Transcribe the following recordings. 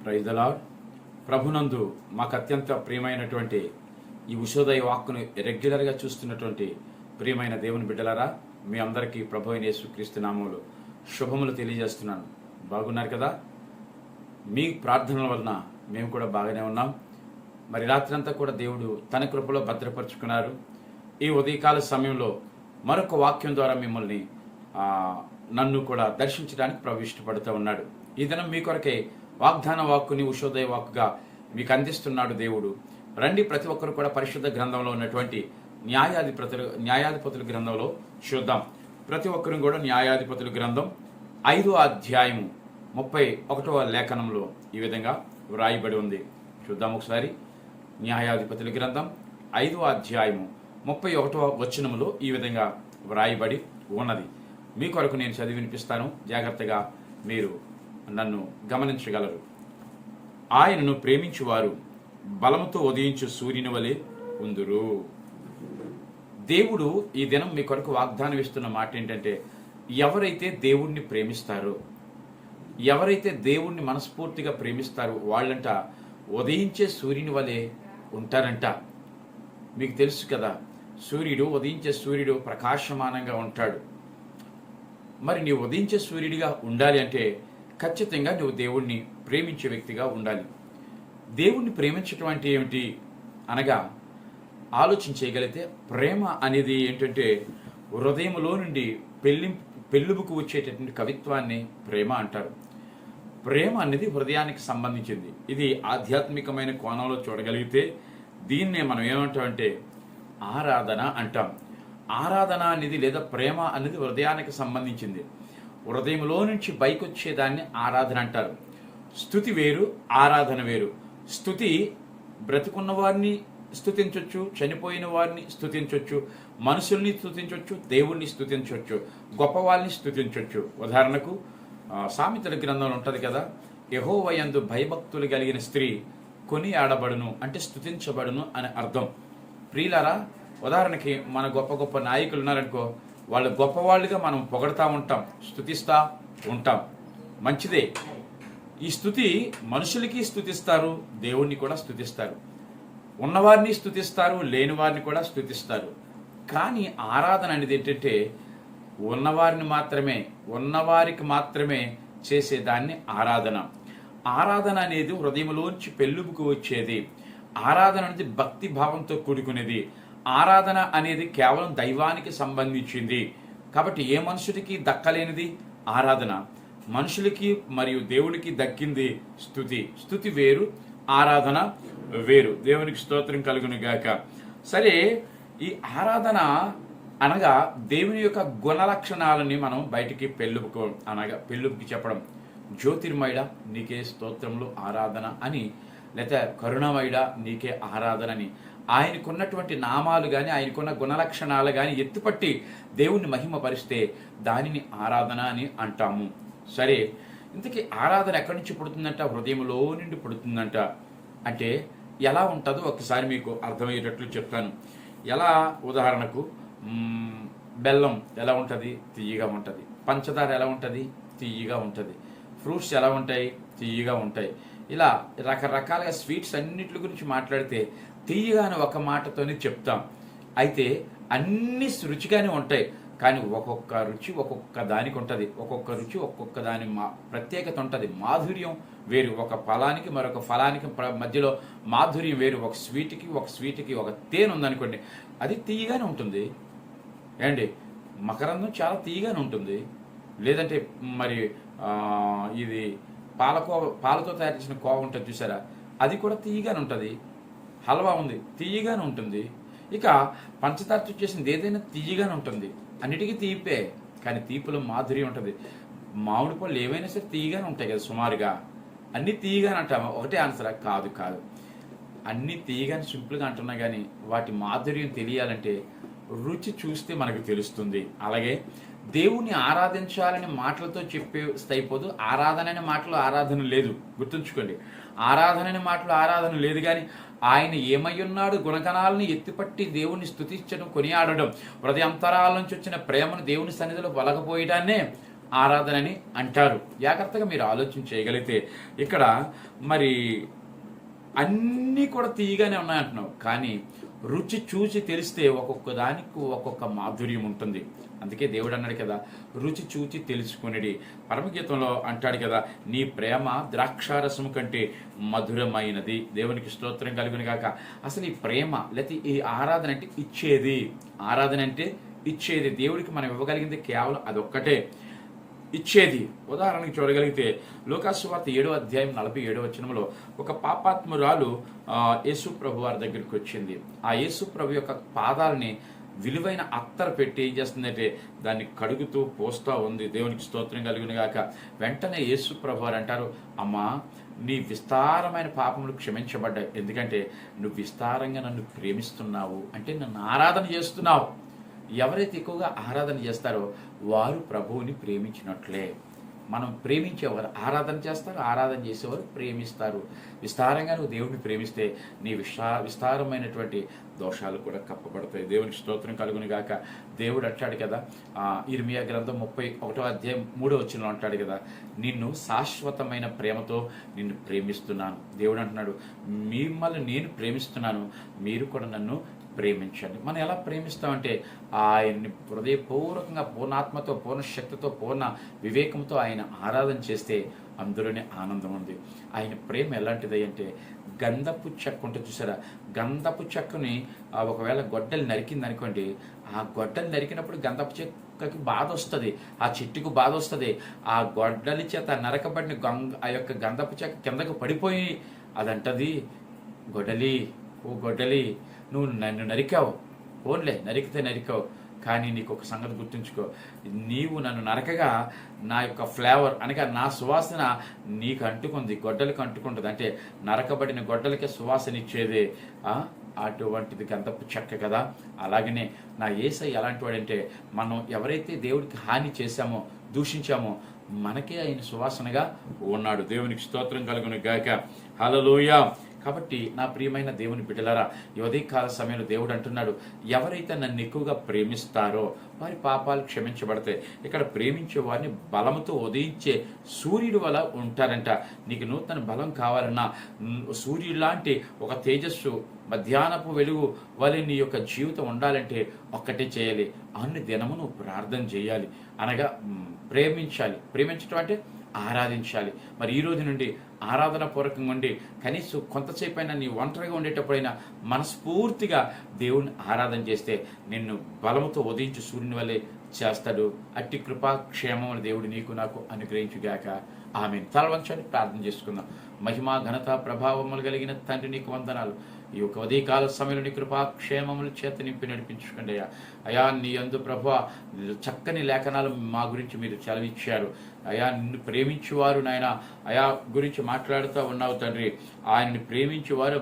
Praise the lord. ప్రభునందు మాకు అత్యంత ప్రియమైనటువంటి ఈ ఉషోదయ వాక్కును రెగ్యులర్గా చూస్తున్నటువంటి ప్రియమైన దేవుని బిడ్డలారా, మీ అందరికీ ప్రభు అయిన యేసుక్రీస్తు నామములో శుభములు తెలియజేస్తున్నాను. బాగున్నారు కదా? మీ ప్రార్థనల వలన మేము కూడా బాగానే ఉన్నాం. మరి రాత్రంతా కూడా దేవుడు తన కృపలో భద్రపరుచుకున్నారు. ఈ ఉదయకాల సమయంలో మరొక వాక్యం ద్వారా మిమ్మల్ని నన్ను కూడా దర్శించడానికి ప్రభు ఇష్టపడుతూ ఉన్నాడు. ఈ దినం మీ కొరకే వాగ్దాన వాక్కుని ఉషోదయ వాక్కుగా మీకు దేవుడు. రండి, ప్రతి ఒక్కరు కూడా పరిశుద్ధ గ్రంథంలో ఉన్నటువంటి న్యాయాధిపతుల గ్రంథంలో చూద్దాం. ప్రతి ఒక్కరు కూడా న్యాయాధిపతుల గ్రంథం 5వ అధ్యాయము 31వ లేఖనంలో ఈ విధంగా వ్రాయబడి ఉంది. చూద్దాం ఒకసారి. న్యాయాధిపతుల గ్రంథం 5వ అధ్యాయము 31వ వచనములో ఈ విధంగా వ్రాయబడి ఉన్నది. మీ కొరకు నేను చదివి వినిపిస్తాను. జాగ్రత్తగా మీరు నన్ను గమనించగలరు. ఆయనను ప్రేమించువారు బలముతో ఉదయించు సూర్యుని వలె ఉందురు. దేవుడు ఈ దినం మీ కొరకు వాగ్దానం ఇస్తున్న మాట ఏంటంటే, ఎవరైతే దేవుణ్ణి ప్రేమిస్తారో, ఎవరైతే దేవుణ్ణి మనస్ఫూర్తిగా ప్రేమిస్తారో వాళ్ళంట ఉదయించే సూర్యుని వలె ఉంటారంట. మీకు తెలుసు కదా, ఉదయించే సూర్యుడు ప్రకాశమానంగా ఉంటాడు. మరి నీవు ఉదయించే సూర్యుడిగా ఉండాలి అంటే ఖచ్చితంగా నువ్వు దేవుణ్ణి ప్రేమించే వ్యక్తిగా ఉండాలి. దేవుణ్ణి ప్రేమించటం అంటే ఏమిటి అనగా ఆలోచించగలిగితే, ప్రేమ అనేది ఏంటంటే హృదయంలో నుండి పెళ్ళుబుకు వచ్చేటటువంటి కవిత్వాన్ని ప్రేమ అంటారు. ప్రేమ అనేది హృదయానికి సంబంధించింది. ఇది ఆధ్యాత్మికమైన కోణంలో చూడగలిగితే దీన్నే మనం ఏమంటామంటే ఆరాధన అంటాం. ఆరాధన అనేది లేదా ప్రేమ అనేది హృదయానికి సంబంధించింది. హృదయంలో నుంచి బయకొచ్చేదాన్ని ఆరాధన అంటారు. స్తుతి వేరు, ఆరాధన వేరు. స్తుతి బ్రతికున్న వారిని స్తుతించవచ్చు, చనిపోయిన వారిని స్తుతించవచ్చు, మనుషుల్ని స్తుతించవచ్చు, దేవుణ్ణి స్తుతించవచ్చు, గొప్ప వాళ్ళని స్తుతించవచ్చు. ఉదాహరణకు సామెతల గ్రంథంలో ఉంటుంది కదా, యెహోవా యందు భయభక్తులు కలిగిన స్త్రీ కొని ఆడబడును అంటే స్తుతించబడును అని అర్థం. ప్రియులారా, ఉదాహరణకి మన గొప్ప గొప్ప నాయకులు ఉన్నారనుకో, వాళ్ళు గొప్పవాళ్ళుగా మనం పొగడతా ఉంటాం, స్తుతిస్తా ఉంటాం. మంచిదే. ఈ స్తుతి మనుషులకి స్తుతిస్తారు, దేవుణ్ణి కూడా స్తుతిస్తారు. ఉన్నవారిని స్తుతిస్తారు, లేని వారిని కూడా స్తుతిస్తారు. కానీ ఆరాధన అనేది ఏంటంటే ఉన్నవారికి మాత్రమే చేసేదాన్ని ఆరాధన. ఆరాధన అనేది హృదయంలోంచి పెళ్ళుబుకు వచ్చేది. ఆరాధన అనేది భక్తి భావంతో కూడుకునేది. ఆరాధన అనేది కేవలం దైవానికి సంబంధించింది. కాబట్టి ఏ మనుషుడికి దక్కలేనిది ఆరాధన. మనుషులకి మరియు దేవుడికి దక్కింది స్తుతి. స్తుతి వేరు, ఆరాధన వేరు. దేవునికి స్తోత్రం కలుగును గాక. సరే, ఈ ఆరాధన అనగా దేవుని యొక్క గుణ లక్షణాలని మనం బయటికి పెళ్ళుబుకి చెప్పడం. జ్యోతిర్మయుడ నీకే స్తోత్రములు ఆరాధన అని, లేదా కరుణమయుడ నీకే ఆరాధన అని ఆయనకున్నటువంటి నామాలు కానీ ఆయనకున్న గుణలక్షణాలు కానీ ఎత్తుపట్టి దేవుణ్ణి మహిమపరిస్తే దానిని ఆరాధన అని అంటాము. సరే, ఇంతకీ ఆరాధన ఎక్కడి నుంచి పుడుతుందంట? హృదయంలో నుండి పుడుతుందంట. అంటే ఎలా ఉంటుందో ఒకసారి మీకు అర్థమయ్యేటట్లు చెప్తాను. ఎలా? ఉదాహరణకు బెల్లం ఎలా ఉంటుంది? తియ్యగా ఉంటుంది. పంచదార ఎలా ఉంటుంది? తియ్యగా ఉంటుంది. ఫ్రూట్స్ ఎలా ఉంటాయి? తియ్యగా ఉంటాయి. ఇలా రకరకాలుగా స్వీట్స్ అన్నిటి గురించి మాట్లాడితే తీయగానే ఒక మాటతోనే చెప్తాం. అయితే అన్ని రుచిగానే ఉంటాయి, కానీ ఒక్కొక్క రుచి ఒక్కొక్క దానికి ఉంటుంది. ఒక్కొక్క రుచి ఒక్కొక్క దాని ప్రత్యేకత ఉంటుంది. మాధుర్యం వేరు. ఒక ఫలానికి మరొక ఫలానికి మధ్యలో మాధుర్యం వేరు. ఒక స్వీట్కి ఒక తేనె ఉందనుకోండి, అది తీయగానే ఉంటుంది. ఏండి, మకరందం చాలా తీయగానే ఉంటుంది. లేదంటే మరి ఇది పాలతో తయారు చేసిన కోవ ఉంటుంది చూసారా, అది కూడా తీయగానే ఉంటుంది. హల్వా ఉంది, తీయగానే ఉంటుంది. ఇక పంచదారతో చేసింది ఏదైనా తీయగానే ఉంటుంది. అన్నిటికీ తీపే, కానీ తీపులో మాధుర్యం ఉంటుంది. మామిడి పళ్ళు ఏవైనా సరే తీయగానే ఉంటాయి కదా సుమారుగా. అన్నీ తీయగానే అంటామా? ఒకటే ఆన్సరా? కాదు. అన్నీ తీయగానే సింపుల్గా అంటున్నా, కానీ వాటి మాధుర్యం తెలియాలంటే రుచి చూస్తే మనకు తెలుస్తుంది. అలాగే దేవుణ్ణి ఆరాధించాలని మాటలతో చెప్పేస్తే అయిపోదు. ఆరాధన అనే మాటలో ఆరాధన లేదు, గుర్తుంచుకోండి. ఆరాధన అనే మాటలో ఆరాధన లేదు, కానీ ఆయన ఏమై ఉన్నాడు గుణగణాలను ఎత్తిపట్టి దేవుణ్ణి స్తుతించడం, కొనియాడడం, హృదయాంతరాల నుంచి వచ్చిన ప్రేమను దేవుని సన్నిధిలో వలకపోయడాన్నే ఆరాధనని అంటారు. జాగ్రత్తగా మీరు ఆలోచన చేయగలిగితే ఇక్కడ మరి అన్నీ కూడా తీయగానే ఉన్నాయంటున్నావు, కానీ రుచి చూసి తెలిస్తే ఒక్కొక్క దానికి ఒక్కొక్క మాధుర్యం ఉంటుంది. అందుకే దేవుడు అన్నాడు కదా, రుచి చూచి తెలుసుకునేది. పరమగీతంలో అంటాడు కదా, నీ ప్రేమ ద్రాక్షారసము కంటే మధురమైనది. దేవునికి స్తోత్రం కలుగును గాక. అసలు ఈ ప్రేమ లేకపోతే ఈ ఆరాధన అంటే ఇచ్చేది. ఆరాధన అంటే ఇచ్చేది. దేవుడికి మనం ఇవ్వగలిగింది కేవలం అదొక్కటే, ఇచ్చేది. ఉదాహరణకి చూడగలిగితే లూకాసు వార్త 7వ అధ్యాయం 47వ వచనంలో ఒక పాపాత్మురాలు యేసు ప్రభు వారి దగ్గరికి వచ్చింది. ఆ యేసు ప్రభు యొక్క పాదాలని విలువైన అత్తరు పెట్టి ఏం చేస్తుందంటే దాన్ని కడుగుతూ పోస్తూ ఉంది. దేవునికి స్తోత్రం కలుగును గాక. వెంటనే యేసు ప్రభు వారు అంటారు, అమ్మా నీ విస్తారమైన పాపములు క్షమించబడ్డాయి, ఎందుకంటే నువ్వు విస్తారంగా నన్ను ప్రేమిస్తున్నావు, అంటే నన్ను ఆరాధన చేస్తున్నావు. ఎవరైతే ఎక్కువగా ఆరాధన చేస్తారో వారు ప్రభువుని ప్రేమించినట్లే. మనం ప్రేమించేవారు ఆరాధన చేస్తారు, ఆరాధన చేసేవారు ప్రేమిస్తారు. విస్తారంగా నువ్వు దేవుడిని ప్రేమిస్తే నీ విస్తారమైనటువంటి దోషాలు కూడా కప్పబడతాయి. దేవునికి స్తోత్రం కలుగును గాక. దేవుడు అంటాడు కదా, ఇర్మియా గ్రంథం 31వ అధ్యాయం 3వ వచనంలో అంటాడు కదా, నిన్ను శాశ్వతమైన ప్రేమతో నిన్ను ప్రేమిస్తున్నాను. దేవుడు అంటున్నాడు, మిమ్మల్ని నేను ప్రేమిస్తున్నాను, మీరు కూడా నన్ను ప్రేమించండి. మనం ఎలా ప్రేమిస్తామంటే ఆయన్ని హృదయపూర్వకంగా పూర్ణాత్మతో, పూర్ణ శక్తితో, పూర్ణ వివేకంతో ఆయన ఆరాధన చేస్తే అందులోనే ఆనందం ఉంది. ఆయన ప్రేమ ఎలాంటిది అంటే గంధపు చెక్క ఉంటుంది చూసారా, గంధపు చెక్కని ఒకవేళ గొడ్డలు నరికింది అనుకోండి, ఆ గొడ్డలు నరికినప్పుడు గంధపు చెక్కకి బాధ వస్తుంది, ఆ చెట్టుకు బాధ వస్తుంది. ఆ గొడ్డలి చేత నరకబడిన ఆ యొక్క గంధపు చెక్క కిందకు పడిపోయి అదంటది, గొడ్డలి ఓ గొడ్డలి నువ్వు నన్ను నరికావు, ఓన్లే నరికితే నరికావు, కానీ నీకు ఒక సంగతి గుర్తుంచుకో, నీవు నన్ను నరకగా నా యొక్క ఫ్లేవర్ అనగా నా సువాసన నీకు అంటుకుంది, గొడ్డలకు అంటుకుంటుంది. అంటే నరకబడిన గొడ్డలకే సువాసన ఇచ్చేదే అటువంటిది గంధపు చెక్క కదా. అలాగనే నా యేసయ్య ఎలాంటి వాడంటే, మనం ఎవరైతే దేవుడికి హాని చేశామో, దూషించామో, మనకే ఆయన సువాసనగా ఉన్నాడు. దేవునికి స్తోత్రం కలుగును గాక. హల్లెలూయా. కాబట్టి నా ప్రియమైన దేవుని బిడ్డలారా, ఈ ఉదయకాల సమయంలో దేవుడు అంటున్నాడు, ఎవరైతే నన్ను ఎక్కువగా ప్రేమిస్తారో వారి పాపాలు క్షమించబడతాయి. ఇక్కడ ప్రేమించే వారిని బలముతో ఉదయించే సూర్యుడు వల్ల ఉంటారంట. నీకు నూతన బలం కావాలన్నా, సూర్యుడు లాంటి ఒక తేజస్సు, మధ్యాహ్నపు వెలుగు వలె నీ యొక్క జీవితం ఉండాలంటే ఒక్కటే చేయాలి, అన్ని దినము నువ్వు ప్రార్థన చేయాలి, అనగా ప్రేమించాలి. ప్రేమించడం అంటే ఆరాధించాలి. మరి ఈ రోజు నుండి ఆరాధన పూర్వకంగా ఉండి కనీసం కొంతసేపు అయినా నీ ఒంటరిగా ఉండేటప్పుడైనా మనస్ఫూర్తిగా దేవుణ్ణి ఆరాధన చేస్తే నిన్ను బలముతో ఉదయించు సూర్యుని వల్లే చేస్తాడు. అట్టి కృపా క్షేమములు దేవుడు నీకు నాకు అనుగ్రహించుగాక. ఆమేన్. తలవంచండి, ప్రార్థన చేసుకుందాం. మహిమ ఘనత ప్రభావములు కలిగిన తండ్రి, నీకు వందనాలు. ఈ యొక్క ఉదయకాల సమయంలో నీ కృపా క్షేమములు చేత నింపి నడిపించుకోండి అయ్యా. అయా నీ యందు ప్రభువా చక్కని లేఖనాలు మా గురించి మీరు చదివించారు అయా. నిన్ను ప్రేమించేవారు నాయన అయా గురించి మాట్లాడుతూ ఉన్నావు తండ్రి. ఆయన్ని ప్రేమించేవారు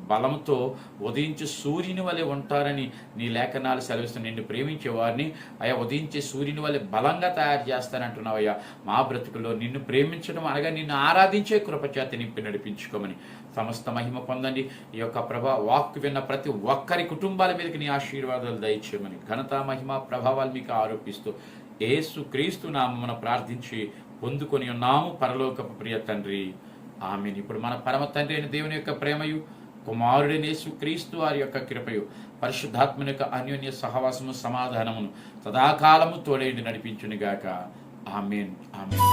బలముతో ఉదయించే సూర్యుని వలె ఉంటారని నీ లేఖనాలు సెలవిస్తున్నాయి. నిన్ను ప్రేమించే వారిని అయా ఉదయించే సూర్యుని వలె బలంగా తయారు చేస్తానంటున్నావు అయ్యా. మా బ్రతుకుల్లో నిన్ను ప్రేమించడం అనగా నిన్ను ఆరాధించే కృపచేత నింపి నడిపించుకోమని సమస్త మహిమ పొందండి. ఈ యొక్క వాక్కు విన్న ప్రతి ఒక్కరి కుటుంబాల మీదకి నీ ఆశీర్వాదాలు దయచేయమని ఘనత మహిమ ప్రభావాలు మీకు ఆరోపిస్తూ యేసు క్రీస్తు నామమున ప్రార్థించి పొందుకొని ఉన్నాము పరలోకపు ప్రియ తండ్రి. ఆమేన్. ఇప్పుడు మన పరమ తండ్రి అయిన దేవుని యొక్క ప్రేమయు, కుమారుడైన యేసు క్రీస్తు వారి యొక్క కృపయు, పరిశుద్ధాత్మని యొక్క అన్యోన్య సహవాసము సమాధానమును సదాకాలము తోడేండి నడిపించునుగాక. ఆమేన్. ఆమేన్.